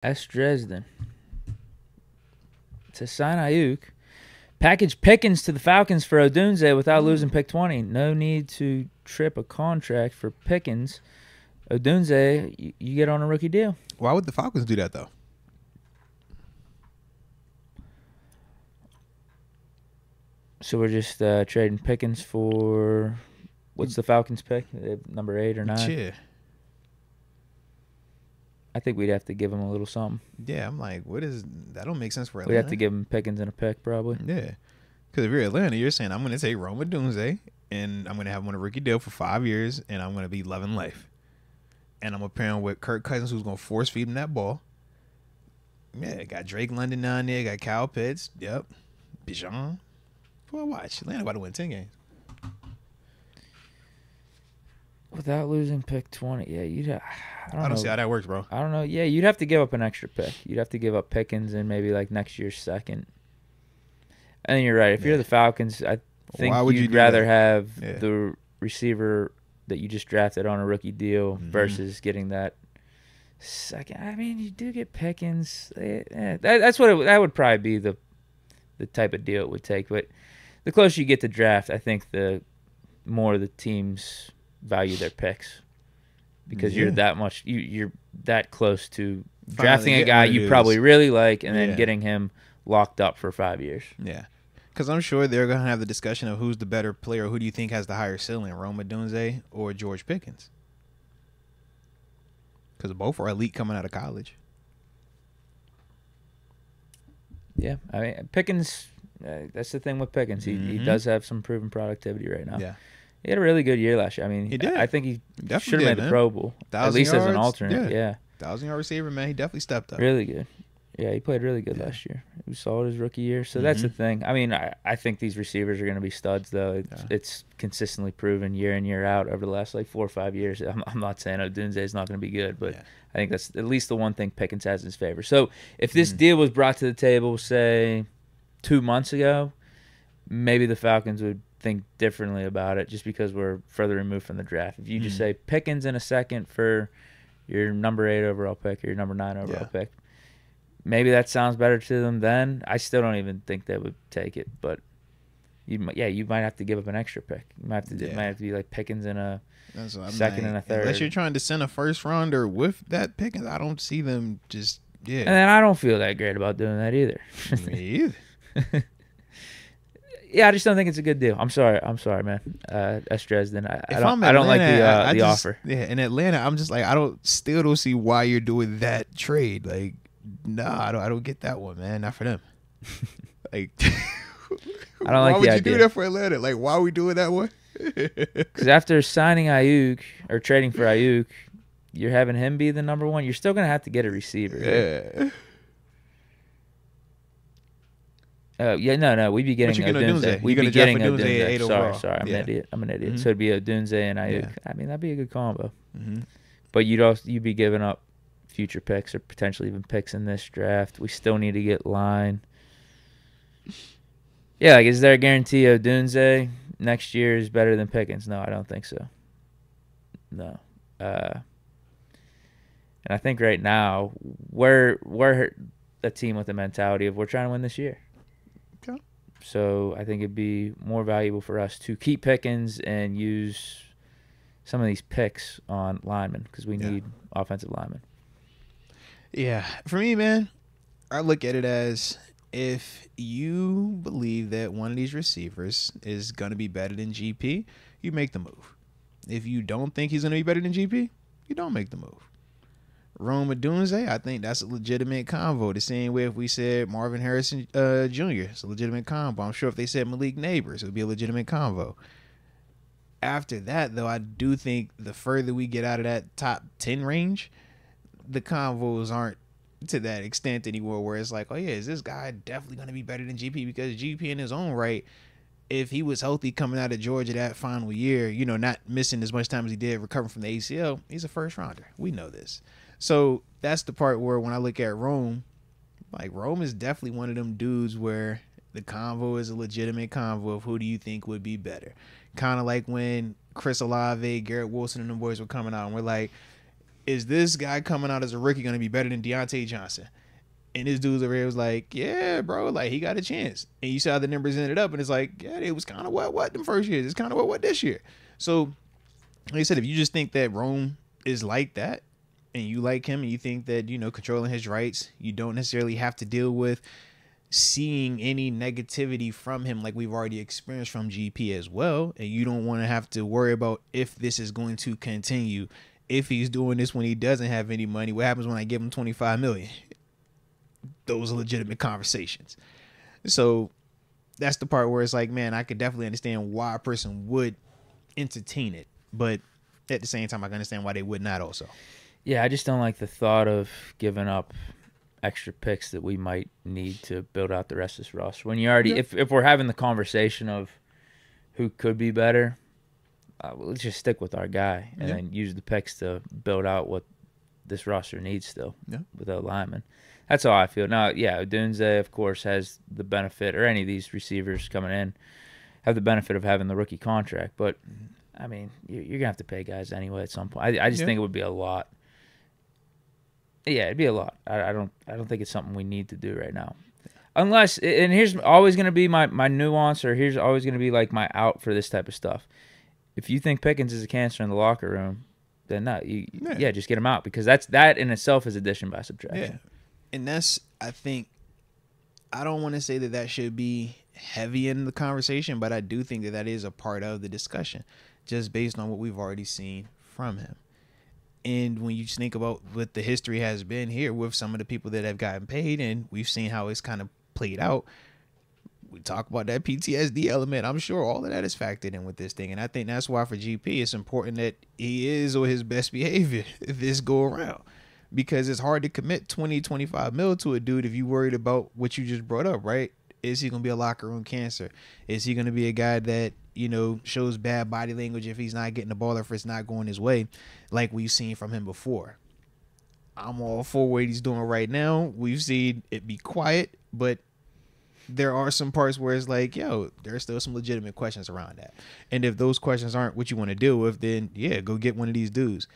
S. Dresden to sign Ayuk. Package Pickens to the Falcons for Odunze without losing pick 20. No need to trip a contract for Pickens. Odunze, you get on a rookie deal. Why would the Falcons do that, though? So we're just trading Pickens for, what's the Falcons pick? Number 8 or 9? Yeah. I think we'd have to give him a little something. Yeah, I'm like, that don't make sense for Atlanta. We'd have to give him Pickens and a pick, probably. Yeah. Because if you're Atlanta, you're saying, I'm going to take Rome Odunze, and I'm going to have him on a rookie deal for 5 years, and I'm going to be loving life. And I'm going to pair him with Kirk Cousins, who's going to force feed him that ball. Yeah, got Drake London down there, got Kyle Pitts. Yep. Bijan. Well, watch. Atlanta about to win 10 games. Without losing pick 20. Yeah, I don't see how that works, bro. I don't know. Yeah, you'd have to give up an extra pick. You'd have to give up Pickens and maybe like next year's second. And you're right. If you're the Falcons, I think you'd rather have the receiver that you just drafted on a rookie deal versus getting that second. I mean, you do get Pickens. That's what that would probably be the type of deal it would take. But the closer you get to draft, I think the more the teams value their picks because you're that much you're that close to drafting a guy you probably really like and then getting him locked up for 5 years. Yeah, because I'm sure they're gonna have the discussion of who's the better player. Who do you think has the higher ceiling, Rome Odunze or George Pickens? Because both are elite coming out of college. Yeah, I mean Pickens. That's the thing with Pickens. He does have some proven productivity right now. Yeah. He had a really good year last year. I mean, he did. I think he should have made the Pro Bowl, at least as an alternate. Yeah. 1,000-yard receiver, man. He definitely stepped up. Really good. Yeah, he played really good last year. He was solid his rookie year. So that's the thing. I mean, I think these receivers are going to be studs, though. It's consistently proven year in, year out over the last, 4 or 5 years. I'm not saying Odunze is not going to be good, but I think that's at least the one thing Pickens has in his favor. So if this deal was brought to the table, say, 2 months ago, maybe the Falcons would think differently about it just because we're further removed from the draft. If you just say Pickens in a second for your number 8 overall pick or your number 9 overall pick, maybe that sounds better to them then. I still don't even think they would take it, but you might have to give up an extra pick. You might have to it might have to be like Pickens in a second and a third. Unless you're trying to send a first rounder with that Pickens, I don't see them just And then I don't feel that great about doing that either. Me either. Yeah, I just don't think it's a good deal. I'm sorry, man. S. Dresden. I don't like the offer. Yeah, in Atlanta, I'm just like I still don't see why you're doing that trade. Like, nah, I don't get that one, man. Not for them. Like, I don't like the idea. Why would you do that for Atlanta? Like, why are we doing that one? Because after signing Ayuk or trading for Ayuk, you're having him be the number 1. You're still gonna have to get a receiver. Yeah. No. We'd be getting Odunze. We'd be getting Odunze. Sorry, I'm an idiot. So it'd be Odunze and Ayuk. Yeah. I mean, that'd be a good combo. But you'd be giving up future picks or potentially even picks in this draft. We still need to get line. Yeah, is there a guarantee Odunze next year is better than Pickens? No, I don't think so. No. And I think right now we're a team with the mentality of we're trying to win this year. Okay. So I think it'd be more valuable for us to keep Pickens and use some of these picks on linemen because we need offensive linemen. Yeah. For me, man, I look at it as if you believe that one of these receivers is going to be better than GP, you make the move. If you don't think he's going to be better than GP, you don't make the move. Rome Odunze, I think that's a legitimate convo. The same way if we said Marvin Harrison Jr., it's a legitimate convo. I'm sure if they said Malik Neighbors, it would be a legitimate convo. After that, though, I do think the further we get out of that top 10 range, the convos aren't to that extent anymore where it's like, oh, yeah, is this guy definitely going to be better than GP? Because GP in his own right, if he was healthy coming out of Georgia that final year, not missing as much time as he did recovering from the ACL, he's a first rounder. We know this. So that's the part where when I look at Rome, like Rome is definitely one of them dudes where the convo is a legitimate convo of who do you think would be better. Kind of like when Chris Olave, Garrett Wilson, and the boys were coming out and we're like, is this guy coming out as a rookie going to be better than Deontay Johnson? And this dude's over here was like, yeah, bro, like he got a chance. And you saw how the numbers ended up, and it's like, yeah, it was kind of what them first years. It's kind of what this year. So, like I said, if you just think that Rome is like that, and you like him, and you think that, you know, controlling his rights, you don't necessarily have to deal with seeing any negativity from him like we've already experienced from GP as well, and you don't want to have to worry about if this is going to continue. If he's doing this when he doesn't have any money, what happens when I give him $25 million? Those are legitimate conversations. So that's the part where it's like, man, I could definitely understand why a person would entertain it, but at the same time, I can understand why they would not also. Yeah, I just don't like the thought of giving up extra picks that we might need to build out the rest of this roster. When you already, if we're having the conversation of who could be better, let's just stick with our guy and then use the picks to build out what this roster needs still without linemen. That's how I feel. Now, yeah, Odunze, of course, has the benefit, or any of these receivers coming in have the benefit of having the rookie contract. But, I mean, you're going to have to pay guys anyway at some point. I just think it would be a lot. Yeah, it'd be a lot. I don't think it's something we need to do right now. Unless, and here's always going to be my nuance, or here's always going to be like my out for this type of stuff. If you think Pickens is a cancer in the locker room, then no, just get him out, because that in itself is addition by subtraction. Yeah. And that's, I think, I don't want to say that should be heavy in the conversation, but I do think that is a part of the discussion, just based on what we've already seen from him. And when you think about what the history has been here with some of the people that have gotten paid, and we've seen how it's kind of played out, we talk about that PTSD element. I'm sure all of that is factored in with this thing. And I think that's why for GP, it's important that he is on his best behavior this go around. Because it's hard to commit 20, 25 mil to a dude if you worried about what you just brought up, right? Is he going to be a locker room cancer? Is he going to be a guy that, you know, shows bad body language if he's not getting the ball or if it's not going his way, like we've seen from him before? I'm all for what he's doing right now. We've seen it be quiet, but there are some parts where it's like, yo, there's still some legitimate questions around that. And if those questions aren't what you want to deal with, then, yeah, go get one of these dudes.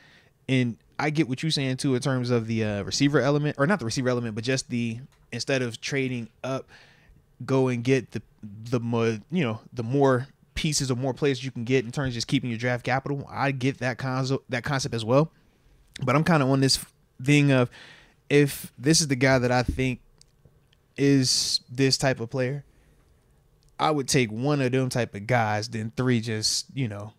And I get what you're saying, too, in terms of the receiver element, or not the receiver element, but just the, instead of trading up, go and get the more pieces or more players you can get in terms of just keeping your draft capital. I get that concept as well. But I'm kind of on this thing of, if this is the guy that I think is this type of player, I would take one of them type of guys, then three just, you know,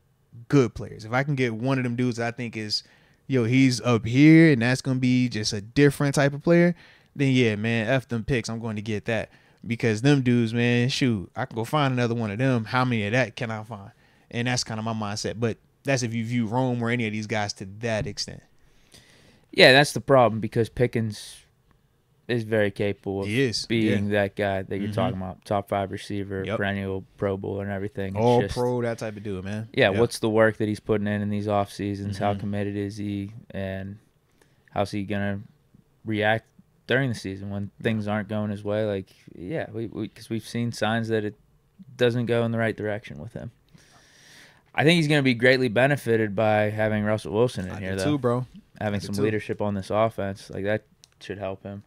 good players. If I can get one of them dudes that I think is, yo, he's up here and that's going to be just a different type of player, then yeah, man, F them picks. I'm going to get that, because them dudes, man, shoot, I can go find another one of them. How many of that can I find? And that's kind of my mindset. But that's if you view Rome or any of these guys to that extent. Yeah, that's the problem, because Pickens is very capable of being that guy that you're talking about. Top 5 receiver, perennial Pro Bowl and everything. All just, pro, that type of dude, man. Yeah, what's the work that he's putting in these off seasons? How committed is he? And how's he going to react during the season when things aren't going his way? Like, yeah, because we've seen signs that it doesn't go in the right direction with him. I think he's going to be greatly benefited by having Russell Wilson in here, though. Too, bro. Having some leadership on this offense, like, that should help him.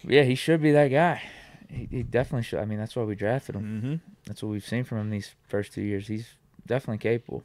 Yeah, he should be that guy. He definitely should. I mean, that's why we drafted him. That's what we've seen from him these first 2 years. He's definitely capable.